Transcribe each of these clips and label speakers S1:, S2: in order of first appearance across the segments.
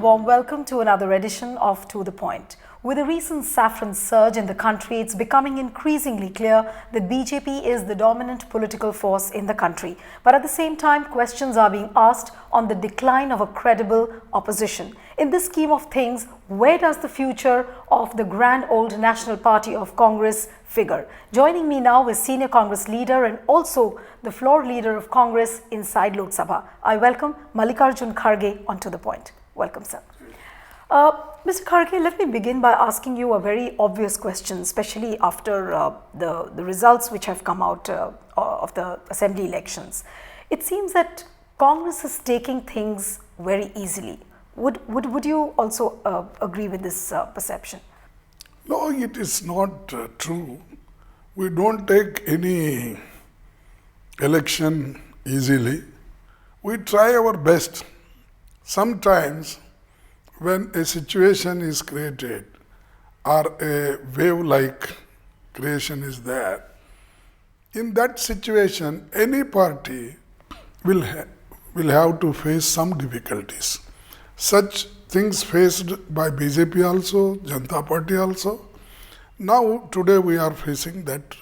S1: warm welcome to another edition of To The Point. With the recent saffron surge in the country, it's becoming increasingly clear that BJP is the dominant political force in the country. But at the same time, questions are being asked on the decline of a credible opposition. In this scheme of things, where does the future of the grand old National Party of Congress figure? Joining me now is Senior Congress Leader and also the floor leader of Congress inside Lok Sabha. I welcome Mallikarjun Kharge on To The Point. Welcome, sir. Mr. Kharge, let me begin by asking you a very obvious question, especially after the results which have come out of the assembly elections. It seems that Congress is taking things very easily. Would you also agree with this perception?
S2: No, it is not true. We don't take any election easily. We try our best. Sometimes when a situation is created or a wave-like creation is there, in that situation, any party will have to face some difficulties. Such things faced by BJP also, Janata Party also. Now, today we are facing that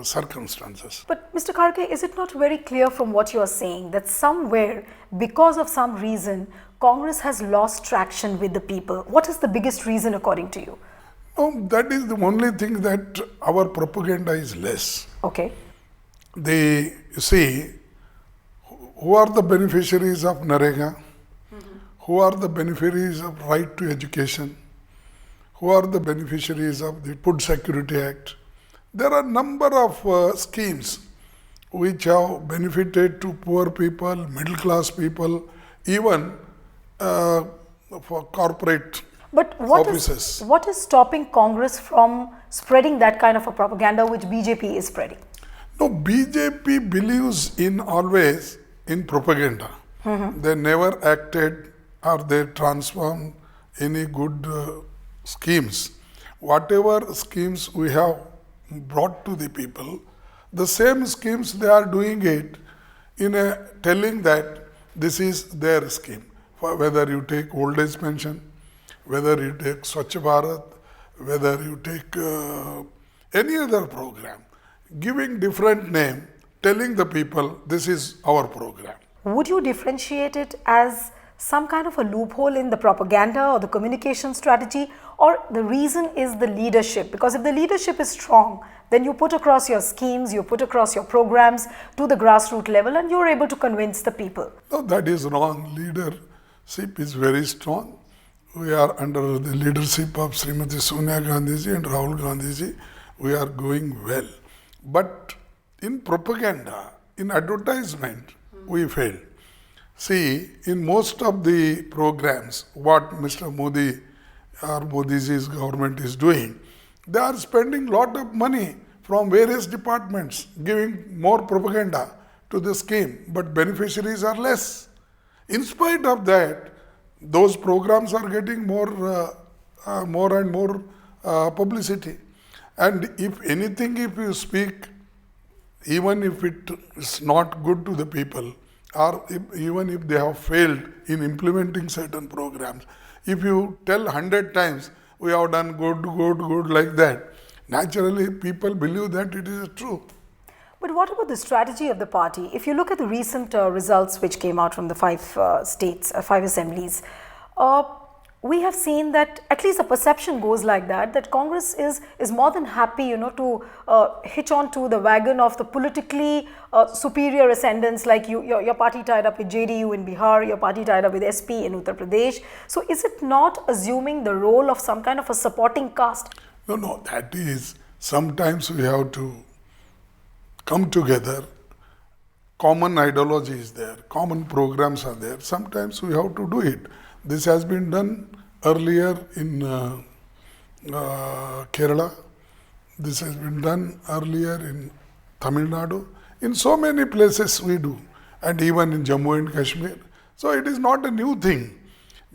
S2: circumstances.
S1: But Mr. Kharge, is it not very clear from what you are saying that somewhere, because of some reason, Congress has lost traction with the people? What is the biggest reason according to you?
S2: No, that is the only thing, that our propaganda is less.
S1: Okay.
S2: You see, who are the beneficiaries of Narega? Who are the beneficiaries of right to education? Who are the beneficiaries of the Food Security Act? There are a number of schemes which have benefited to poor people, middle class people, even for corporate offices.
S1: What is stopping Congress from spreading that kind of a propaganda which BJP is spreading?
S2: No, BJP believes always in propaganda. They never acted or they transformed any good schemes. Whatever schemes we have brought to the people, the same schemes they are doing it in telling that this is their scheme. For whether you take old age pension, whether you take Swachh Bharat, whether you take any other program, giving different name, telling the people this is our program.
S1: Would you differentiate it as some kind of a loophole in the propaganda or the communication strategy, or the reason is the leadership? Because if the leadership is strong, then you put across your schemes, you put across your programs to the grassroots level and you're able to convince the people.
S2: No, that is wrong. Leadership is very strong. We are under the leadership of Srimati Sonia Gandhiji and Rahul Gandhiji. We are going well. But in propaganda, in advertisement, we fail. See, in most of the programs, what Mr. Modi or Modiji's government is doing, they are spending lot of money from various departments, giving more propaganda to the scheme, but beneficiaries are less. In spite of that, those programs are getting more and more publicity. And if anything, if you speak, even if it is not good to the people, or even if they have failed in implementing certain programs, if you tell 100 times, we have done good like that, naturally people believe that it is true.
S1: But what about the strategy of the party? If you look at the recent results which came out from the 5 states, 5 assemblies, we have seen that at least the perception goes like that Congress is more than happy, to hitch on to the wagon of the politically superior ascendants, like your party tied up with JDU in Bihar, your party tied up with SP in Uttar Pradesh. So is it not assuming the role of some kind of a supporting caste?
S2: No, that is, sometimes we have to come together. Common ideology is there, common programs are there. Sometimes we have to do it. This has been done earlier in Kerala. This has been done earlier in Tamil Nadu. In so many places we do, and even in Jammu and Kashmir. So it is not a new thing.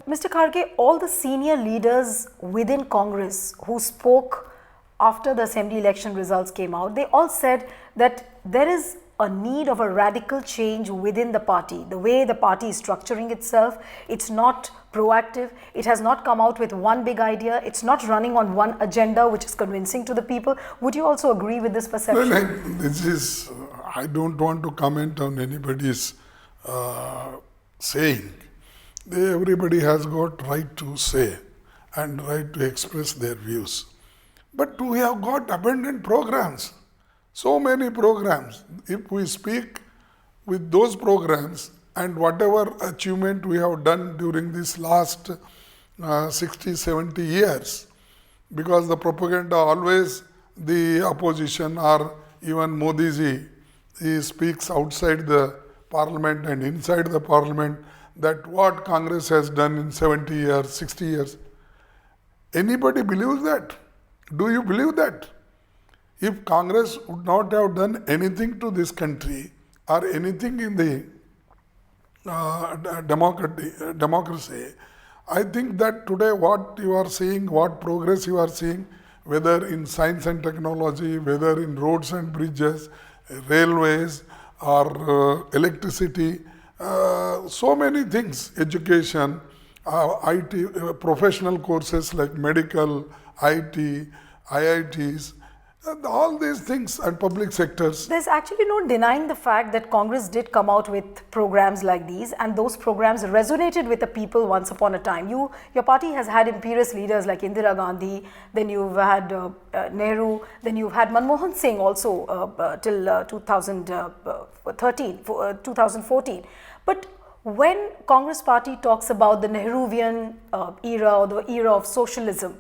S1: Mr. Kharge, all the senior leaders within Congress who spoke after the assembly election results came out, they all said that there is a need of a radical change within the party. The way the party is structuring itself, it's not proactive. It has not come out with one big idea. It's not running on one agenda which is convincing to the people. Would you also agree with this perception?
S2: Well, I don't want to comment on anybody's saying. Everybody has got right to say and right to express their views. But we have got abundant programs. So many programs. If we speak with those programs and whatever achievement we have done during this last 60, 70 years, because the propaganda always, the opposition or even Modi ji, he speaks outside the parliament and inside the parliament that what Congress has done in 70 years, 60 years. Anybody believes that? Do you believe that? If Congress would not have done anything to this country or anything in the democracy, I think that today what you are seeing, what progress you are seeing, whether in science and technology, whether in roads and bridges, railways or electricity, so many things, education, IT, professional courses like medical, IT, IITs, all these things and public sectors.
S1: There's actually no denying the fact that Congress did come out with programs like these, and those programs resonated with the people once upon a time. Your party has had imperious leaders like Indira Gandhi, then you've had Nehru, then you've had Manmohan Singh also till 2014. But when Congress party talks about the Nehruvian era or the era of socialism,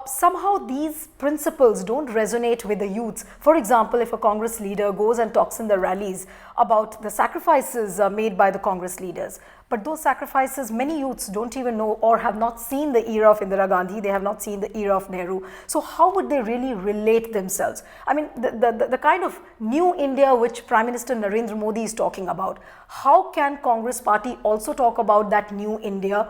S1: somehow these principles don't resonate with the youths. For example, if a Congress leader goes and talks in the rallies about the sacrifices made by the Congress leaders, but those sacrifices many youths don't even know or have not seen the era of Indira Gandhi, they have not seen the era of Nehru. So how would they really relate themselves? I mean, the kind of new India which Prime Minister Narendra Modi is talking about, how can Congress party also talk about that new India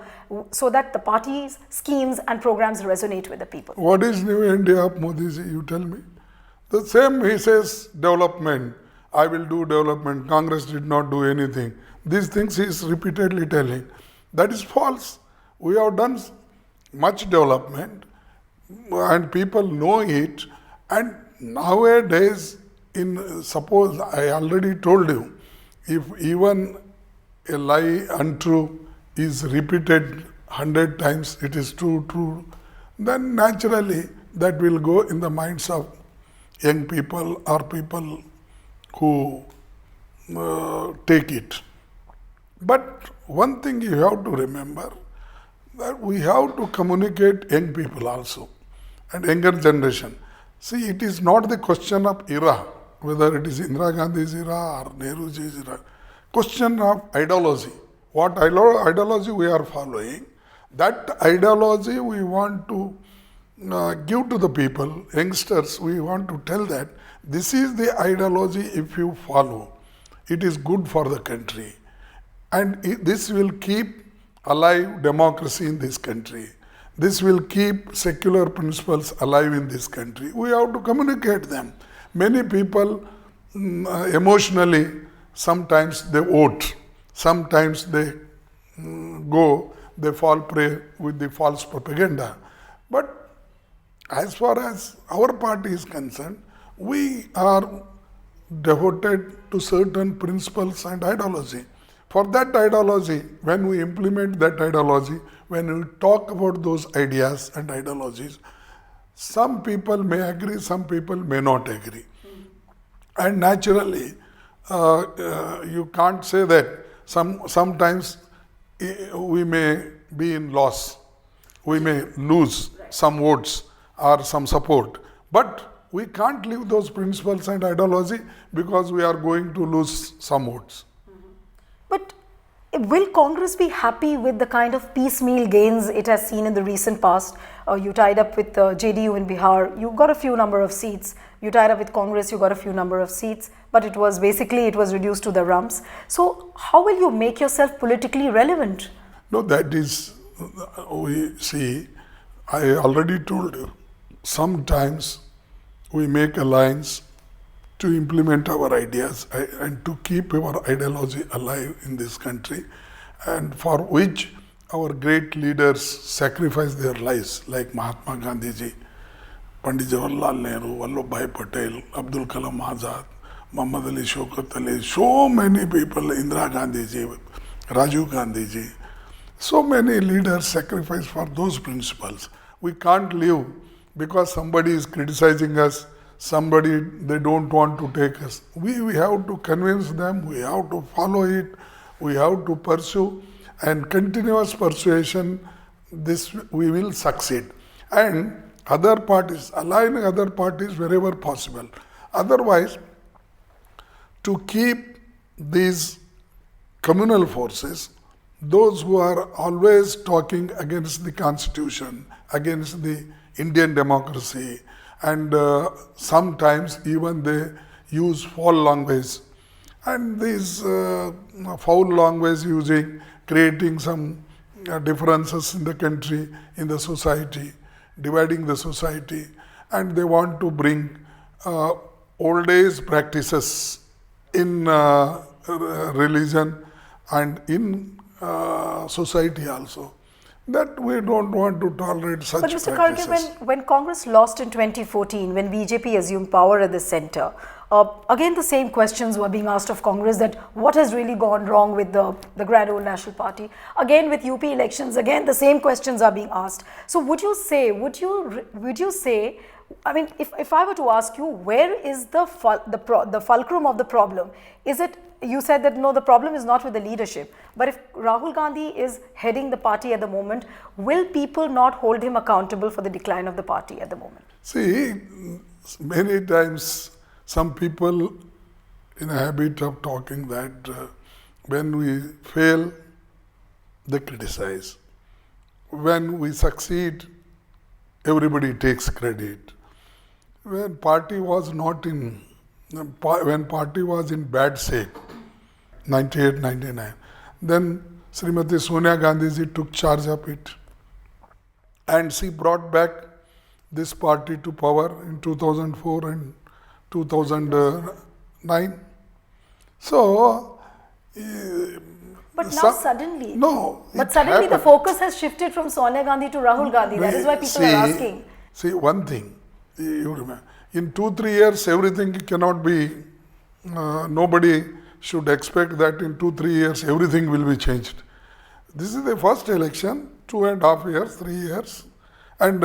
S1: so that the party's schemes and programs resonate with the people?
S2: What is new India of Modi ji, you tell me? The same, he says development, I will do development, Congress did not do anything. These things he is repeatedly telling. That is false. We have done much development and people know it, and nowadays, suppose I already told you, if even a lie untrue is repeated 100 times, it is true, then naturally that will go in the minds of young people or people who take it. But one thing you have to remember, that we have to communicate young people also and younger generation. See, it is not the question of era, whether it is Indira Gandhi's era or Nehruji's era. Question of ideology. What ideology we are following, that ideology we want to give to the people, youngsters, we want to tell that this is the ideology, if you follow, it is good for the country. And this will keep alive democracy in this country. This will keep secular principles alive in this country. We have to communicate them. Many people emotionally, sometimes they vote, sometimes they they fall prey with the false propaganda. But as far as our party is concerned, we are devoted to certain principles and ideology. For that ideology, when we implement that ideology, when we talk about those ideas and ideologies, some people may agree, some people may not agree. And naturally, you can't say that sometimes we may be in loss, we may lose some votes or some support, but we can't leave those principles and ideology because we are going to lose some votes.
S1: But will Congress be happy with the kind of piecemeal gains it has seen in the recent past? You tied up with JDU in Bihar, you got a few number of seats. You tied up with Congress, you got a few number of seats. But it was reduced to the rumps. So how will you make yourself politically relevant?
S2: No, that is, we see, I already told you, sometimes we make alliance to implement our ideas and to keep our ideology alive in this country, and for which our great leaders sacrificed their lives, like Mahatma Gandhi ji, Pandit Jawaharlal Nehru, Vallabhbhai Patel, Abdul Kalam Azad, Muhammad Ali Shaukat Ali, so many people, Indira Gandhi ji, Rajiv Gandhi ji, so many leaders sacrificed for those principles. We can't live because somebody is criticizing us, somebody they don't want to take us. We have to convince them, we have to follow it, we have to pursue, and continuous persuasion, this we will succeed. And other parties, align other parties wherever possible. Otherwise, to keep these communal forces, those who are always talking against the constitution, against the Indian democracy, and sometimes even they use foul language, and these foul language using, creating some differences in the country, in the society, dividing the society, and they want to bring old age practices in religion and in society also. That we don't want to tolerate such practices.
S1: But Mr. Kharge, when Congress lost in 2014, when BJP assumed power at the centre, again the same questions were being asked of Congress, that what has really gone wrong with the Grand Old National Party. Again with UP elections, again the same questions are being asked. So would you say, I mean, if I were to ask you, where is the fulcrum of the problem? Is it, you said that no, the problem is not with the leadership, but if Rahul Gandhi is heading the party at the moment, will people not hold him accountable for the decline of the party at the moment?
S2: See, many times some people in a habit of talking that when we fail, they criticize. When we succeed, everybody takes credit. When party was not in, when party was in bad shape, 98, 99, then Srimati Sonia Gandhi ji took charge of it, and she brought back this party to power in 2004 and 2009. So,
S1: but now suddenly,
S2: no,
S1: but suddenly
S2: happened.
S1: The focus has shifted from Sonia Gandhi to Rahul Gandhi. That is why people are asking.
S2: See, one thing, you remember, in 2-3 years, everything cannot be, nobody should expect that in 2-3 years, everything will be changed. This is the first election, 2.5 years, 3 years, and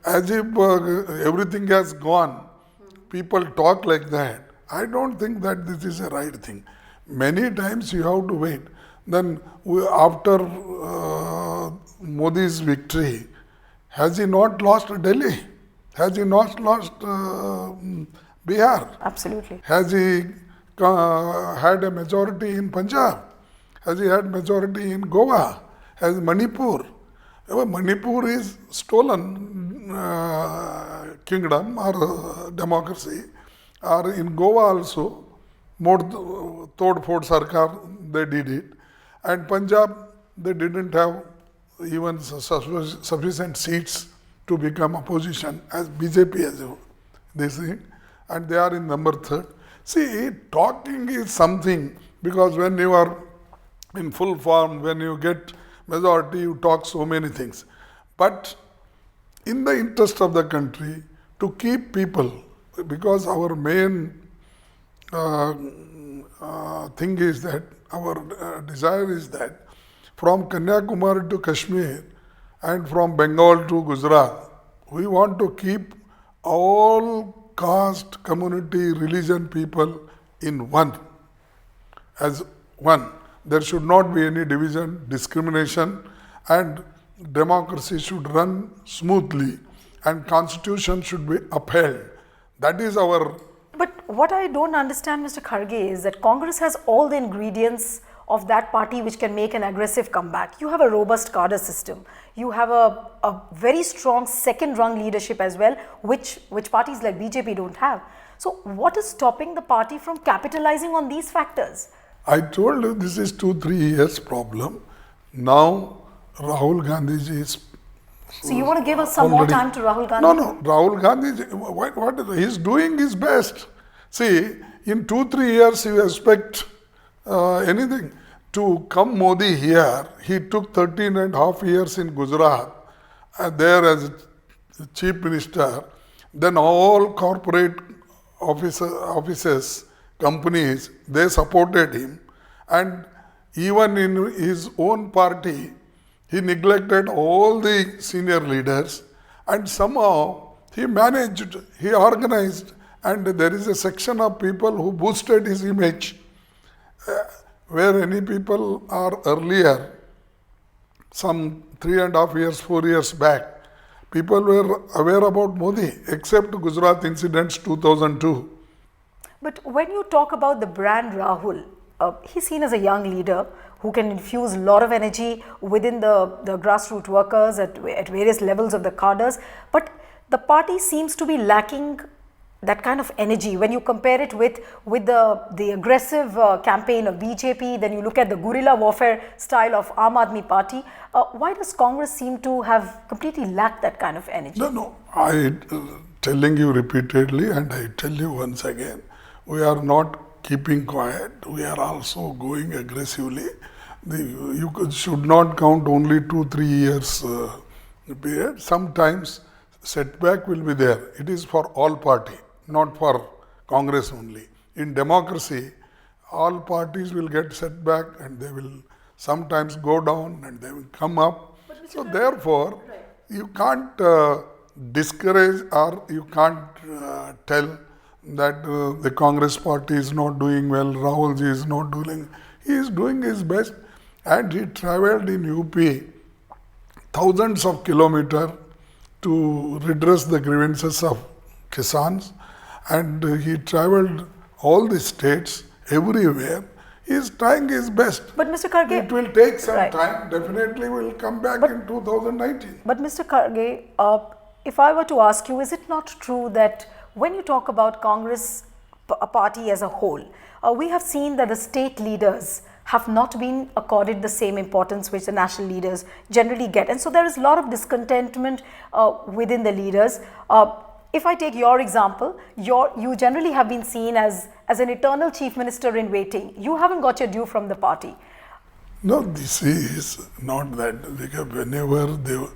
S2: as if everything has gone, people talk like that. I don't think that this is a right thing. Many times you have to wait. Then after Modi's victory, has he not lost Delhi? Has he not lost Bihar?
S1: Absolutely.
S2: Has he had a majority in Punjab? Has he had majority in Goa? Has Manipur? Manipur is stolen kingdom or democracy. Or in Goa also, Tod Ford Sarkar, they did it. And Punjab, they didn't have even sufficient seats to become opposition as BJP as they say, and they are in number 3rd. See, talking is something, because when you are in full form, when you get majority, you talk so many things. But in the interest of the country, to keep people, because our main thing is that, our desire is that from Kanyakumari to Kashmir and from Bengal to Gujarat, we want to keep all caste, community, religion people in one, as one. There should not be any division, discrimination, and democracy should run smoothly, and constitution should be upheld. That is our...
S1: But what I don't understand, Mr. Kharge, is that Congress has all the ingredients of that party which can make an aggressive comeback. You have a robust cadre system. You have a very strong second-rung leadership as well, which parties like BJP don't have. So what is stopping the party from capitalizing on these factors?
S2: I told you this is 2-3 years problem. Now Rahul Gandhi ji is...
S1: So you want to give us some more time to Rahul Gandhi?
S2: No, Rahul Gandhi, what he is doing his best. See, in 2-3 years you expect anything. To come Modi here, he took 13.5 years in Gujarat, there as chief minister. Then all corporate offices, companies, they supported him. And even in his own party, he neglected all the senior leaders, and somehow he managed, he organized, and there is a section of people who boosted his image. Where any people are earlier, some 3.5 years, 4 years back, people were aware about Modi, except Gujarat incidents 2002.
S1: But when you talk about the brand Rahul, he's seen as a young leader who can infuse a lot of energy within the grassroots workers at various levels of the cadres. But the party seems to be lacking that kind of energy when you compare it with the aggressive campaign of BJP. Then you look at the guerrilla warfare style of Aam Aadmi Party. Why does Congress seem to have completely lacked that kind of energy?
S2: No. I telling you repeatedly, and I tell you once again, we are not keeping quiet. We are also going aggressively. You should not count only 2-3 years period. Sometimes setback will be there. It is for all party, not for Congress only. In democracy, all parties will get setback, and they will sometimes go down and they will come up. So therefore, you can't discourage, or you can't tell that the Congress party is not doing well, Rahul ji is not doing. He is doing his best, and he travelled in UP thousands of kilometers to redress the grievances of Kisans, and he travelled all the states, everywhere. He is trying his best.
S1: But Mr. Kharge,
S2: it will take some time. Definitely will come back in 2019.
S1: But Mr. Kharge, if I were to ask you, is it not true that when you talk about Congress party as a whole, we have seen that the state leaders have not been accorded the same importance which the national leaders generally get, and so there is a lot of discontentment within the leaders. If I take your example, you generally have been seen as an eternal chief minister in waiting. You haven't got your due from the party.
S2: No, this is not that, because whenever the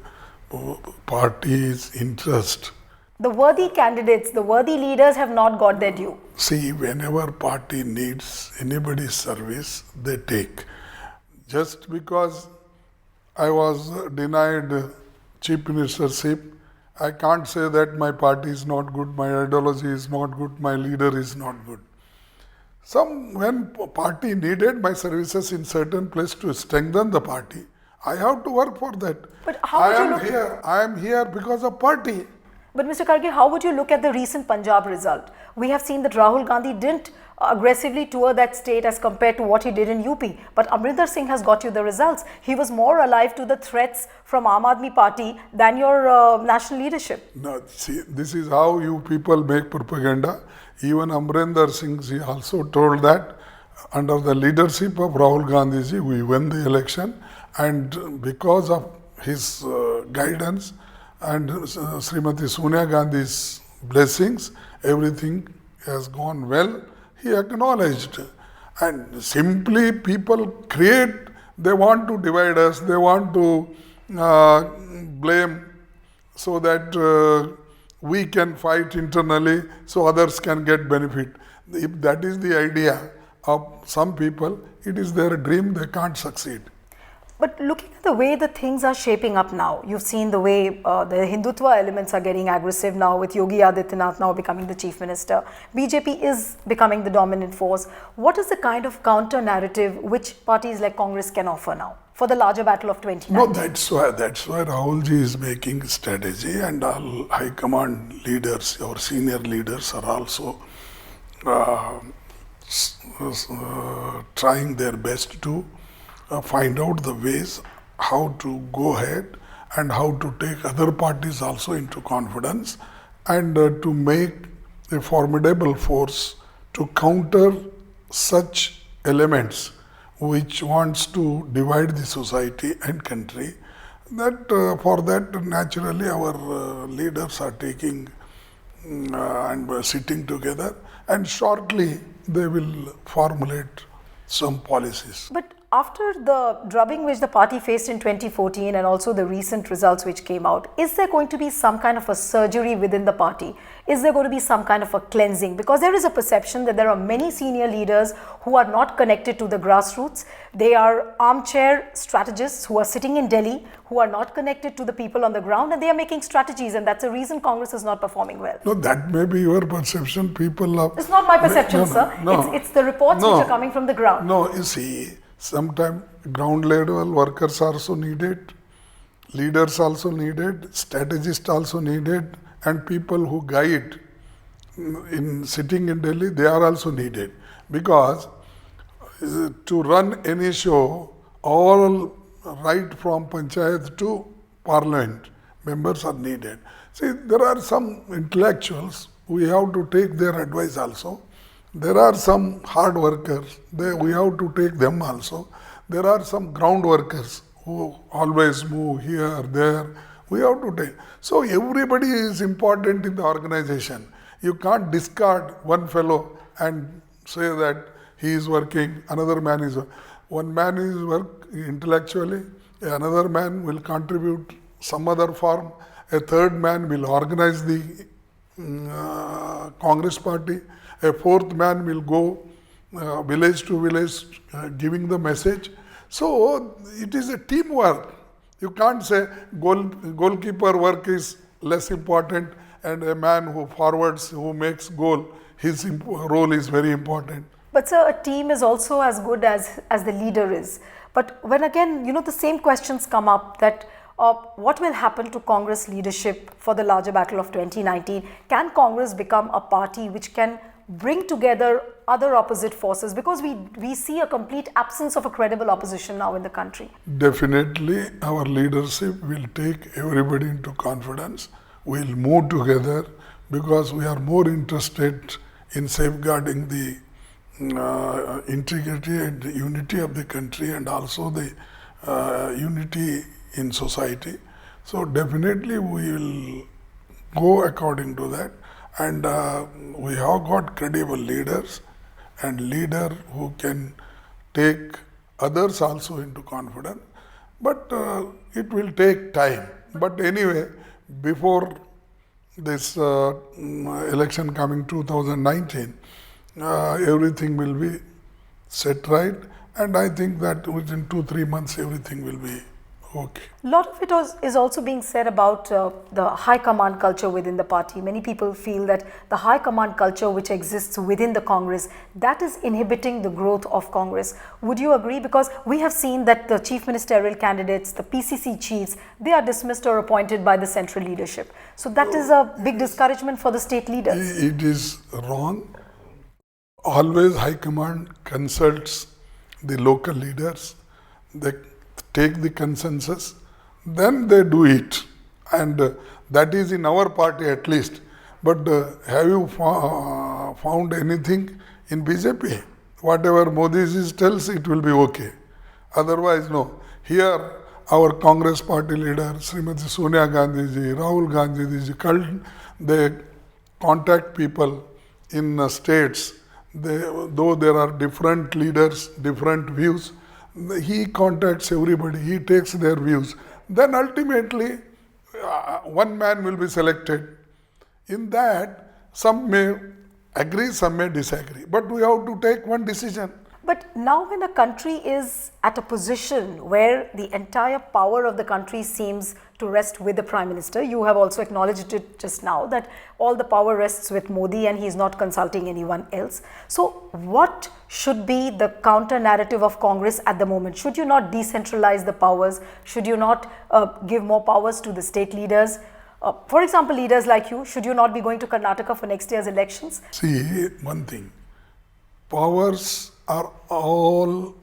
S2: party's interest,
S1: the worthy candidates, the worthy leaders have not got their due.
S2: See, whenever party needs anybody's service, they take. Just because I was denied chief ministership, I can't say that my party is not good, my ideology is not good, my leader is not good. When party needed my services in certain place to strengthen the party, I have to work for that.
S1: But how
S2: I am here because of party.
S1: But Mr. Kharge, how would you look at the recent Punjab result? We have seen that Rahul Gandhi didn't aggressively tour that state as compared to what he did in UP. But Amrinder Singh has got you the results. He was more alive to the threats from Aam Aadmi Party than your national leadership.
S2: No, see, this is how you people make propaganda. Even Amrinder Singh ji also told that under the leadership of Rahul Gandhi ji, we won the election, and because of his guidance and Srimati Sonia Gandhi's blessings, everything has gone well. He acknowledged. And simply people they want to divide us, they want to blame so that we can fight internally so others can get benefit. If that is the idea of some people, it is their dream, they can't succeed.
S1: But looking at the way the things are shaping up now, you've seen the way the Hindutva elements are getting aggressive now, with Yogi Adityanath now becoming the chief minister. BJP is becoming the dominant force. What is the kind of counter narrative which parties like Congress can offer now for the larger battle of 2019?
S2: No, that's why Rahul ji is making strategy, and all high command leaders, our senior leaders are also trying their best to find out the ways how to go ahead and how to take other parties also into confidence, and to make a formidable force to counter such elements which wants to divide the society and country. That for that, naturally our leaders are taking and sitting together, and shortly they will formulate some policies.
S1: But after the drubbing which the party faced in 2014 and also the recent results which came out, is there going to be some kind of a surgery within the party? Is there going to be some kind of a cleansing? Because there is a perception that there are many senior leaders who are not connected to the grassroots. They are armchair strategists who are sitting in Delhi, who are not connected to the people on the ground, and they are making strategies, and that's the reason Congress is not performing well.
S2: No, that may be your perception. People are...
S1: It's not my perception,
S2: No,
S1: sir.
S2: no.
S1: It's the reports
S2: No.
S1: which are coming from the ground.
S2: No, you see, sometimes ground level workers are also needed, leaders also needed, strategists also needed, and people who guide in sitting in Delhi, they are also needed. Because to run any show, all right from panchayat to parliament, members are needed. See, there are some intellectuals, we have to take their advice also. There are some hard workers, we have to take them also. There are some ground workers who always move here, there, we have to take. So everybody is important in the organization. You can't discard one fellow and say that he is working, another man is working. One man is work intellectually, another man will contribute some other form, a third man will organize the Congress party, a fourth man will go village to village giving the message. So it is a teamwork. You can't say goalkeeper work is less important and a man who forwards, who makes goal, his role is very important.
S1: But sir, a team is also as good as the leader is. But when again, the same questions come up that what will happen to Congress leadership for the larger battle of 2019? Can Congress become a party which can bring together other opposite forces? Because we see a complete absence of a credible opposition now in the country.
S2: Definitely, our leadership will take everybody into confidence. We'll move together because we are more interested in safeguarding the integrity and the unity of the country and also the unity in society. So definitely we will go according to that, and we have got credible leaders and leader who can take others also into confidence, but it will take time. But anyway, before this election coming 2019, everything will be set right, and I think that within 2-3 months everything will be okay.
S1: A lot of it is also being said about the high command culture within the party. Many people feel that the high command culture which exists within the Congress, that is inhibiting the growth of Congress. Would you agree? Because we have seen that the chief ministerial candidates, the PCC chiefs, they are dismissed or appointed by the central leadership. So that is a big discouragement for the state leaders.
S2: It is wrong. Always high command consults the local leaders. They take the consensus, then they do it, and that is in our party at least. But have you found anything in BJP? Whatever Modi tells, it will be okay. Otherwise, no. Here, our Congress party leader, Srimati Sonia Gandhi ji, Rahul Gandhi ji, they contact people in states. Though there are different leaders, different views, he contacts everybody, he takes their views. Then ultimately, one man will be selected. In that, some may agree, some may disagree. But we have to take one decision.
S1: But now when a country is at a position where the entire power of the country seems to rest with the Prime Minister, you have also acknowledged it just now that all the power rests with Modi and he is not consulting anyone else. So what should be the counter narrative of Congress at the moment? Should you not decentralize the powers? Should you not give more powers to the state leaders? For example, leaders like you, should you not be going to Karnataka for next year's elections?
S2: See, one thing, powers are all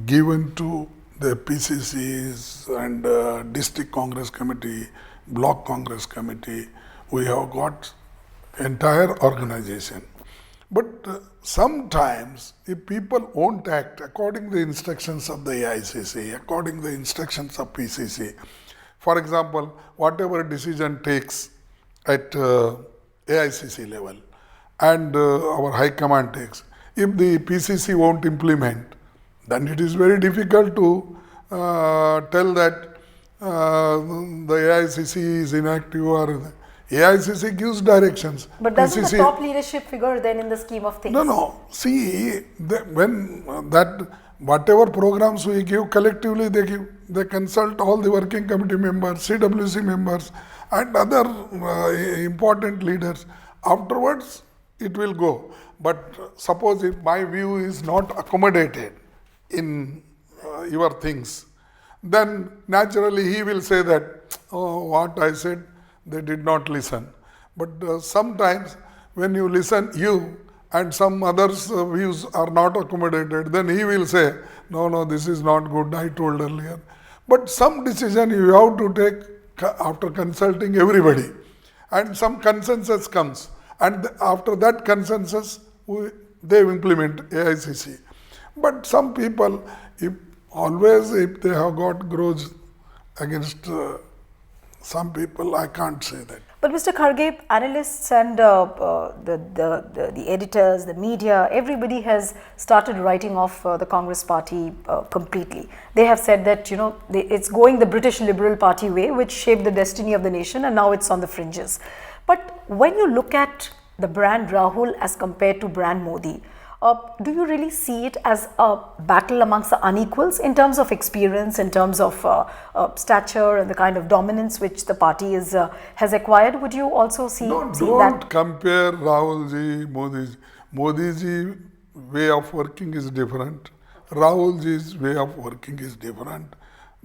S2: given to the PCCs and district Congress committee, block Congress committee. We have got entire organization. But sometimes if people won't act according to the instructions of the AICC, according to the instructions of PCC, for example, whatever decision takes at AICC level, and our high command takes. If the PCC won't implement, then it is very difficult to tell that the AICC is inactive, or AICC gives directions.
S1: But doesn't the top leadership figure then in the scheme of things?
S2: No. See, when whatever programs we give collectively, they consult all the working committee members, CWC members, and other important leaders. Afterwards, it will go. But suppose if my view is not accommodated in your things, then naturally he will say that, oh, what I said, they did not listen. But sometimes when you listen, you and some others' views are not accommodated, then he will say, no, this is not good, I told earlier. But some decision you have to take after consulting everybody, and some consensus comes, and after that consensus, they implement AICC. But some people, if they have got grudge against some people, I can't say that.
S1: But Mr. Kharge, analysts and the editors, the media, everybody has started writing off the Congress party completely. They have said that, it's going the British Liberal Party way, which shaped the destiny of the nation, and now it's on the fringes. But when you look at the brand Rahul as compared to brand Modi, do you really see it as a battle amongst the unequals in terms of experience, in terms of stature and the kind of dominance which the party has acquired? Would you also see
S2: don't
S1: that?
S2: Compare Rahul ji, Modi ji. Modi ji way of working is different. Rahul ji's way of working is different.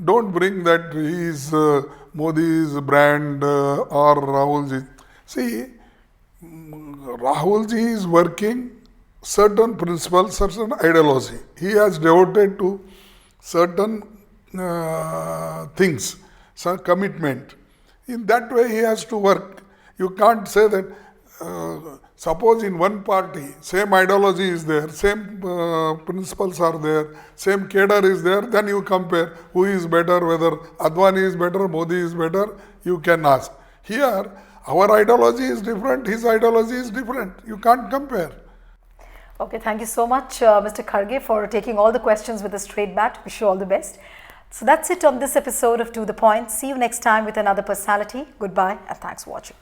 S2: Don't bring that he is Modi's brand or Rahul ji. See, Rahul ji is working certain principles, certain ideology. He has devoted to certain things, some commitment. In that way he has to work. You can't say that, suppose in one party, same ideology is there, same principles are there, same cadre is there, then you compare who is better, whether Advani is better, Modi is better, you can ask. Here, our ideology is different, his ideology is different. You can't compare.
S1: Okay, thank you so much, Mr. Kharge, for taking all the questions with a straight bat. Wish you all the best. So that's it on this episode of To The Point. See you next time with another personality. Goodbye and thanks for watching.